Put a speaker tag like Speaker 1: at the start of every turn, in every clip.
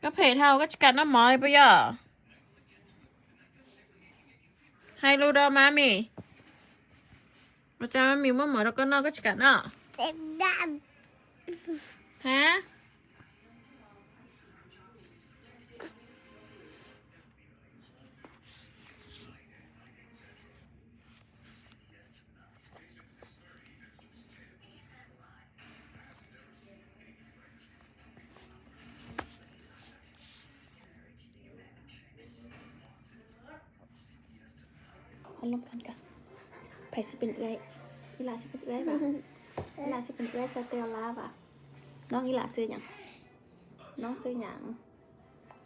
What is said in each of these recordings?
Speaker 1: ก็เพเท่าก็จะกันน้ำหมอยไปย่อให้รู้ดอมามีอาจารย์มามีว่าหมอแล้วก็นอกก็จะกันเนาะฮะ
Speaker 2: เอาลงกันกันไผสิเป็นเอื้อยอีหลาสิเป็นเอื้อยบ่อีหลาสิเป็นเอื้อยสเตลล่าบ่น้องอีหลาชื่อหยังน้องชื่อหยัง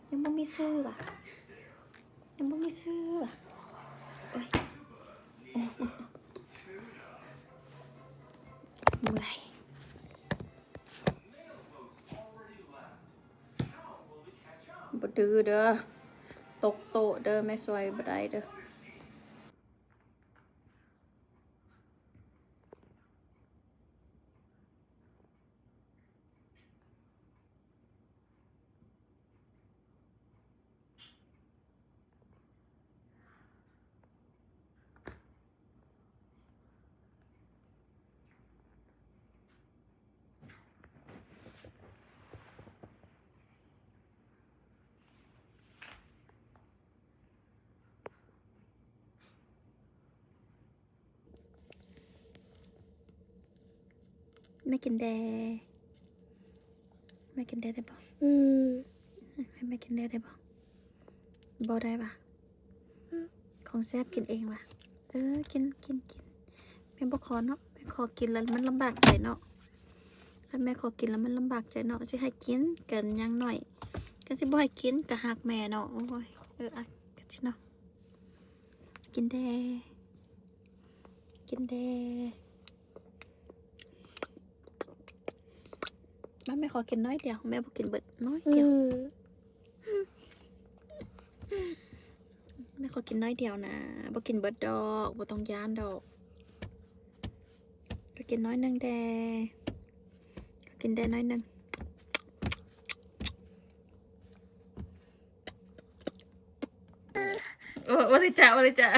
Speaker 2: ยังบ่มีชื่อบ่ยังบ่มีชื่อบ่โอ้ยเมื่อยบ่ดื้อเด้อตกโตะเด้อแม่สวยบ่ได้เด้อไม่กินแดไม่กินแดได้บ่ให้แม่กินแดได้บ่บ่ได้ป่ะของแซ่บกินเองว่ะกินแม่บ่ขอเนาะแม่ขอกินแล้วมันลำบากใจเนาะถ้าแม่ขอกินแล้วมันลำบากใจเนาะสิให้กินกันยังหน่อยก็สิบ่ให้กินก็ฮักแม่เนาะโอ้ยอ่ะก็สิเนาะกินแดแม่ขอกินน้อยเดียวแม่บ่กินเบิดน้อยเดียวแม่ขอกินน้อยเดียวนะบ่กินเบิดดอกบ่ต้องย้านดอกก็กินน้อยนึงแดก็กินแดน้อยนึง
Speaker 1: ว่าได้จ้ะ